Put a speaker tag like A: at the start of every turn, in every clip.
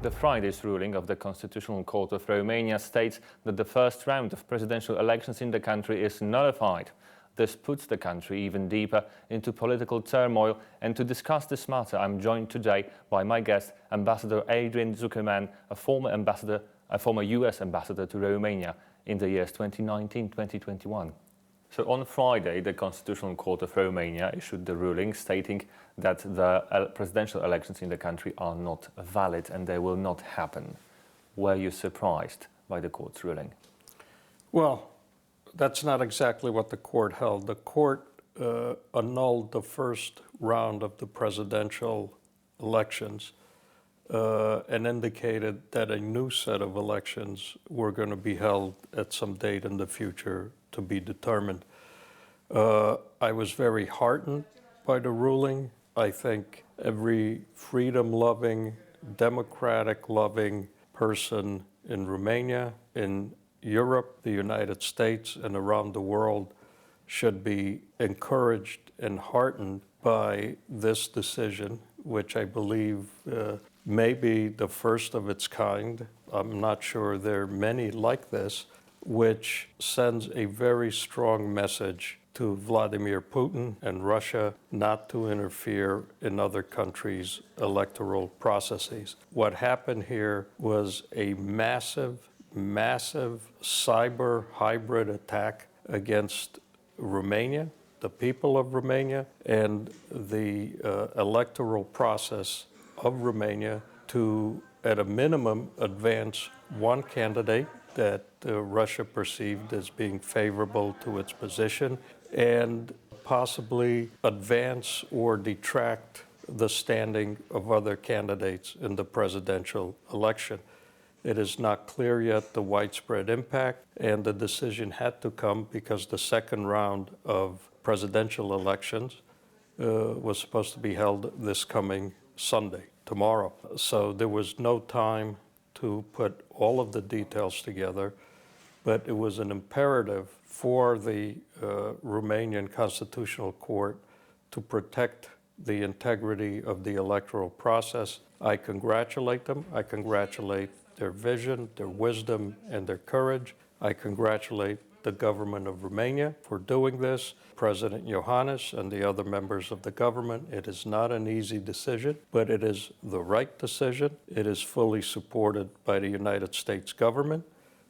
A: The Friday's ruling of the Constitutional Court of Romania states that the first round of presidential elections in the country is nullified. This puts the country even deeper into political turmoil, and to discuss this matter I'm joined today by my guest, Ambassador Adrian Zuckerman, a former US ambassador to Romania in the years 2019-2021. So on Friday, the Constitutional Court of Romania issued the ruling stating that the presidential elections in the country are not valid and they will not happen. Were you surprised by the court's ruling?
B: Well, that's not exactly what the court held. The court annulled the first round of the presidential elections and indicated that a new set of elections were going to be held at some date in the future to be determined. I was very heartened by the ruling. I think every freedom-loving, democratic-loving person in Romania, in Europe, the United States, and around the world should be encouraged and heartened by this decision, which I believe may be the first of its kind. I'm not sure there are many like this, which sends a very strong message to Vladimir Putin and Russia not to interfere in other countries' electoral processes. What happened here was a massive cyber hybrid attack against Romania, the people of Romania, and the electoral process of Romania to, at a minimum, advance one candidate that Russia perceived as being favorable to its position, and possibly advance or detract the standing of other candidates in the presidential election. It is not clear yet the widespread impact, and the decision had to come because the second round of presidential elections was supposed to be held this coming Sunday, tomorrow. So there was no time to put all of the details together, but it was an imperative for the Romanian Constitutional Court to protect the integrity of the electoral process. I congratulate them. I congratulate their vision, their wisdom, and their courage. I congratulate the government of Romania for doing this, President Iohannis and the other members of the government. It is not an easy decision, but it is the right decision. It is fully supported by the United States government.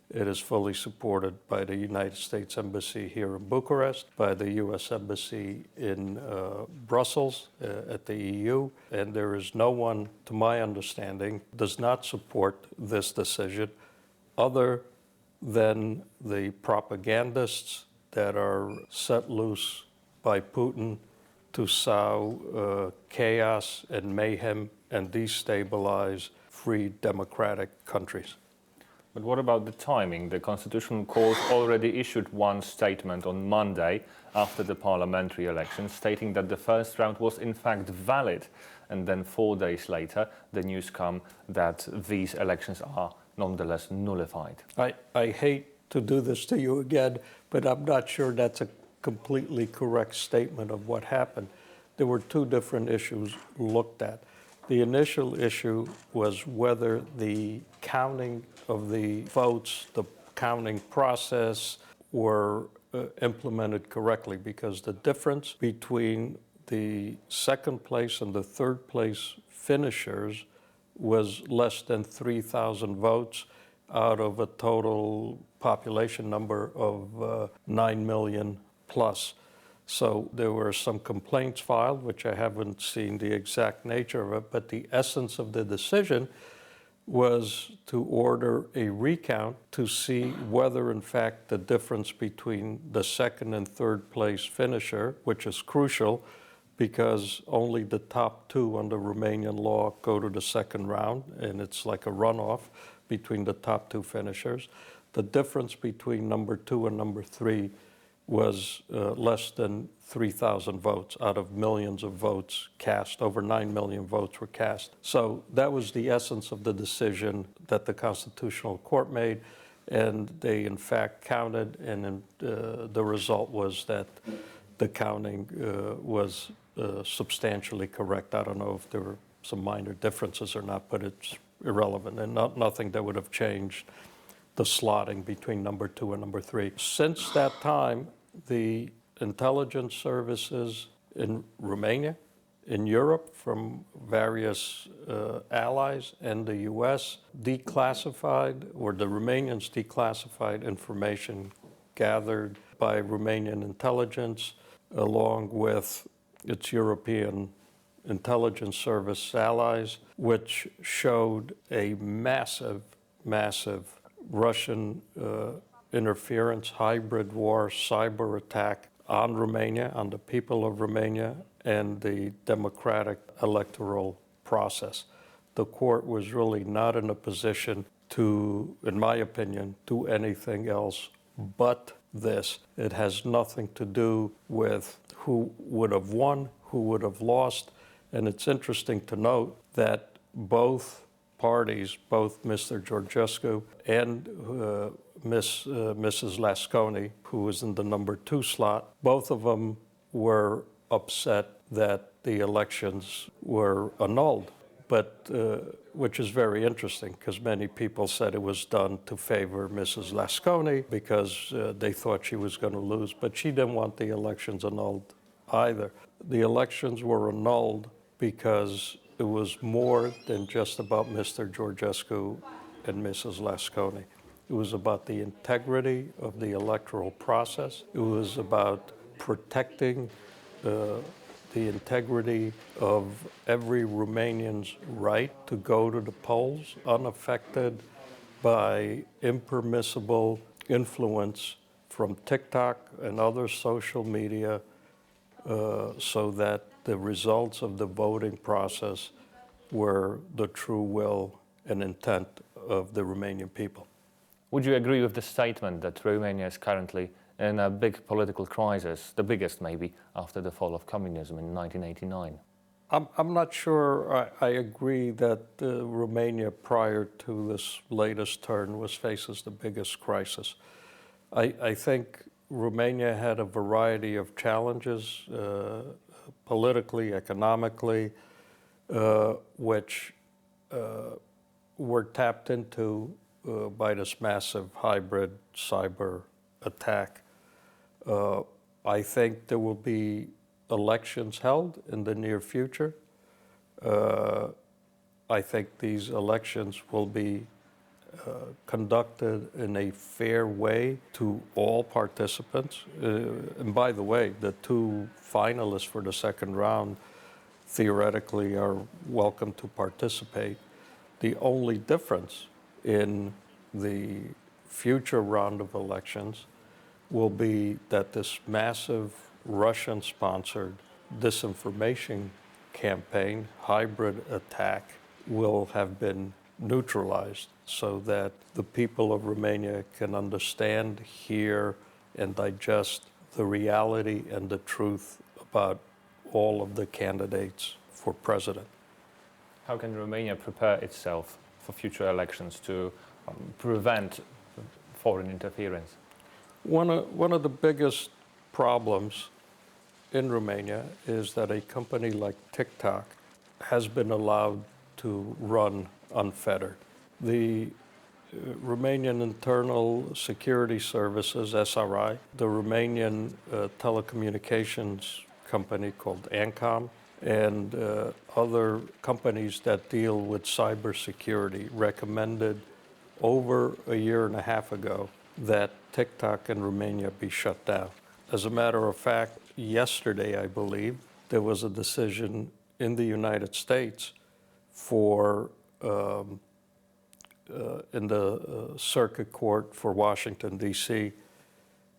B: It is fully supported by the United States Embassy here in Bucharest, by the U.S. Embassy in Brussels at the EU, and there is no one, to my understanding, does not support this decision other than the propagandists that are set loose by Putin to sow chaos and mayhem and destabilize free democratic countries.
A: But what about the timing? The Constitutional Court already issued one statement on Monday after the parliamentary elections, stating that the first round was in fact valid. And then 4 days later, the news come that these elections are nonetheless nullified.
B: I hate to do this to you again, but I'm not sure that's a completely correct statement of what happened. There were two different issues looked at. The initial issue was whether the counting of the votes, the counting process, were implemented correctly, because the difference between the second place and the third place finishers was less than 3,000 votes out of a total population number of 9 million plus. So there were some complaints filed, which I haven't seen the exact nature of it, but the essence of the decision was to order a recount to see whether, in fact, the difference between the second and third place finisher, which is crucial because only the top two under Romanian law go to the second round, and it's like a runoff between the top two finishers. The difference between number two and number three was less than 3,000 votes out of millions of votes cast. Over 9 million votes were cast. So that was the essence of the decision that the Constitutional Court made, and they in fact counted, and the result was that the counting was substantially correct. I don't know if there were some minor differences or not, but irrelevant and nothing that would have changed the slotting between number 2 and number 3. Since that time, the intelligence services in Romania, in Europe, from various allies and the US, declassified, or the Romanians declassified information gathered by Romanian intelligence along with its European intelligence service allies, which showed a massive Russian interference, hybrid war, cyber attack on Romania, on the people of Romania, and the democratic electoral process. The court was really not in a position to, in my opinion, do anything else but this. It has nothing to do with who would have won, who would have lost. And it's interesting to note that both parties, both Mr. Georgescu and Mrs. Lasconi, who was in the number 2 slot, both of them were upset that the elections were annulled, but which is very interesting because many people said it was done to favor Mrs. Lasconi because they thought she was going to lose, but she didn't want the elections annulled either. The elections were annulled because it was more than just about Mr. Georgescu and Mrs. Lasconi. It was about the integrity of the electoral process. It was about protecting the integrity of every Romanian's right to go to the polls unaffected by impermissible influence from TikTok and other social media, so that the results of the voting process were the true will and intent of the Romanian people.
A: Would you agree with the statement that Romania is currently in a big political crisis, the biggest maybe after the fall of communism in 1989?
B: I'm not sure I agree that Romania prior to this latest turn faces the biggest crisis. I think Romania had a variety of challenges, politically, economically, which were tapped into by this massive hybrid cyber attack. I think there will be elections held in the near future. I think these elections will be conducted in a fair way to all participants. And by the way, the 2 finalists for the second round theoretically are welcome to participate. The only difference in the future round of elections will be that this massive Russian-sponsored disinformation campaign, hybrid attack, will have been neutralized so that the people of Romania can understand, hear, and digest the reality and the truth about all of the candidates for president.
A: How can Romania prepare itself for future elections to prevent foreign interference?
B: One of the biggest problems in Romania is that a company like TikTok has been allowed to run unfettered. The Romanian Internal Security Services, SRI, the Romanian telecommunications company called ANCOM, and other companies that deal with cybersecurity recommended over a year and a half ago that TikTok in Romania be shut down. As a matter of fact, yesterday, I believe, there was a decision in the United States for in the Circuit Court for Washington, D.C.,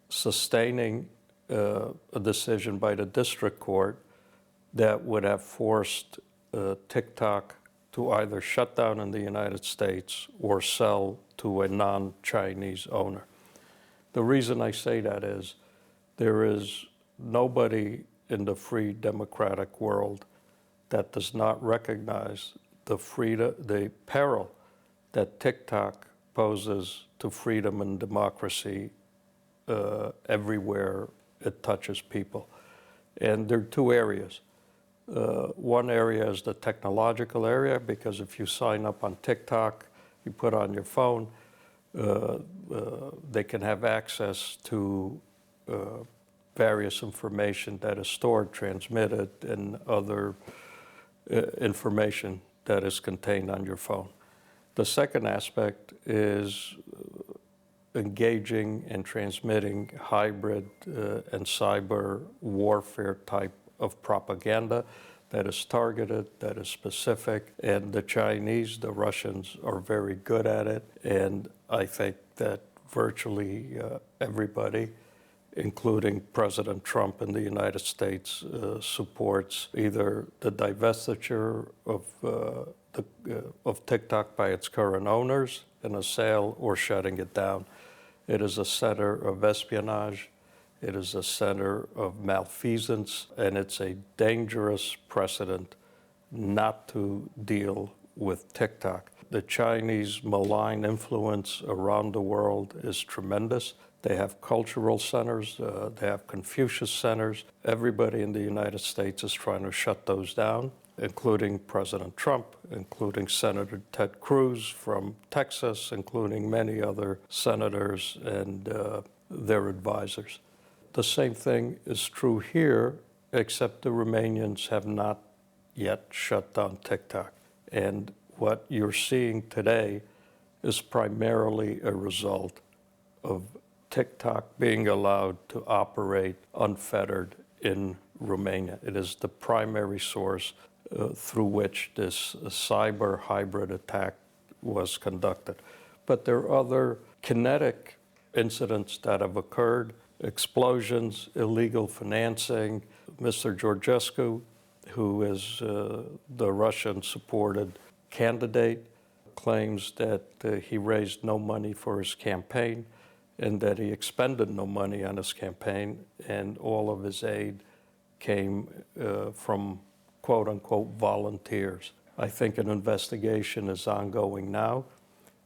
B: sustaining a decision by the District Court that would have forced TikTok to either shut down in the United States or sell to a non-Chinese owner. The reason I say that is there is nobody in the free democratic world that does not recognize the peril that TikTok poses to freedom and democracy everywhere it touches people. And there are 2 areas. One area is the technological area, because if you sign up on TikTok, you put on your phone, they can have access to various information that is stored, transmitted, and other information that is contained on your phone. The second aspect is engaging and transmitting hybrid and cyber warfare type of propaganda that is targeted, that is specific, and the Chinese, the Russians are very good at it, and I think that virtually everybody, including President Trump in the United States, supports either the divestiture of TikTok by its current owners and a sale or shutting it down. It is a center of espionage. It is a center of malfeasance, and it's a dangerous precedent not to deal with TikTok. The Chinese malign influence around the world is tremendous. They have cultural centers, they have Confucius centers. Everybody in the United States is trying to shut those down, including President Trump, including Senator Ted Cruz from Texas, including many other senators and their advisors. The same thing is true here, except the Romanians have not yet shut down TikTok. And what you're seeing today is primarily a result of TikTok being allowed to operate unfettered in Romania. It is the primary source through which this cyber hybrid attack was conducted. But there are other kinetic incidents that have occurred: explosions, illegal financing. Mr. Georgescu, who is the Russian-supported candidate, claims that he raised no money for his campaign and that he expended no money on his campaign, and all of his aid came from quote-unquote volunteers. I think an investigation is ongoing now.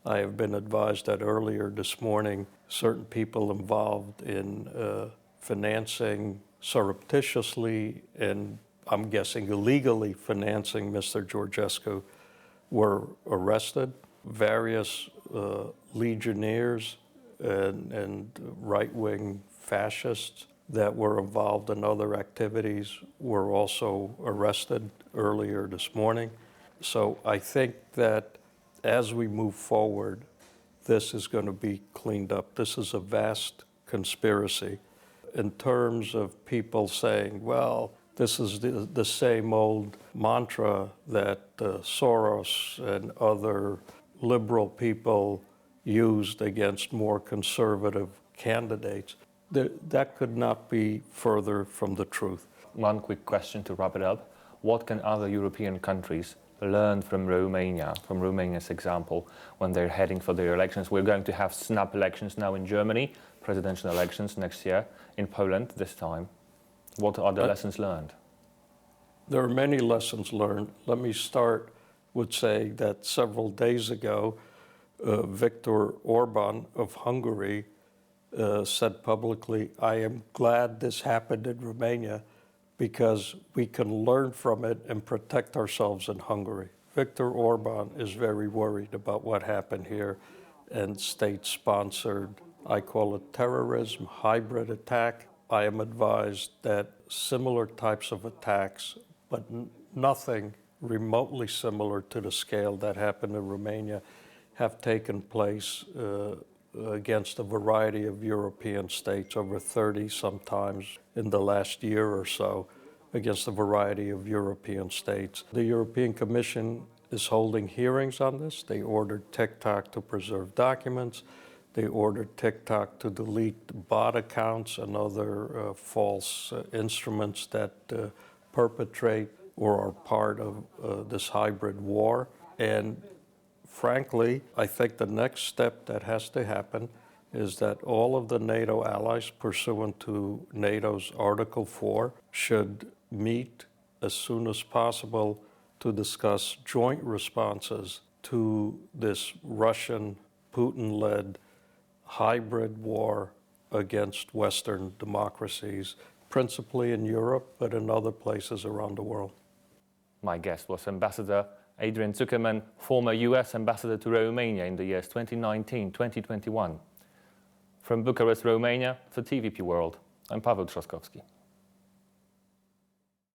B: I have been advised that earlier this morning, certain people involved in financing surreptitiously and I'm guessing illegally financing Mr. Georgescu were arrested. Various legionnaires and right-wing fascists that were involved in other activities were also arrested earlier this morning. So I think that as we move forward, this is going to be cleaned up. This is a vast conspiracy. In terms of people saying, well, this is the same old mantra that Soros and other liberal people used against more conservative candidates, that could not be further from the truth.
A: One quick question to wrap it up. What can other European countries learn from Romania, from Romania's example, when they're heading for their elections? We're going to have snap elections now in Germany, presidential elections next year, in Poland this time. What are the lessons learned?
B: There are many lessons learned. Let me start with saying that several days ago, Viktor Orban of Hungary said publicly, "I am glad this happened in Romania because we can learn from it and protect ourselves in Hungary." Viktor Orban is very worried about what happened here and state-sponsored, I call it terrorism, hybrid attack. I am advised that similar types of attacks, but nothing remotely similar to the scale that happened in Romania, have taken place against a variety of European states, over 30 sometimes in the last year or so, against a variety of European states. The European Commission is holding hearings on this. They ordered TikTok to preserve documents. They ordered TikTok to delete bot accounts and other false instruments that perpetrate or are part of this hybrid war. And frankly, I think the next step that has to happen is that all of the NATO allies, pursuant to NATO's Article 4, should meet as soon as possible to discuss joint responses to this Russian, Putin-led hybrid war against Western democracies, principally in Europe, but in other places around the world.
A: My guest was Ambassador Adrian Zuckerman, former US Ambassador to Romania in the years 2019-2021. From Bucharest, Romania, for TVP World, I'm Paweł Trzaskowski.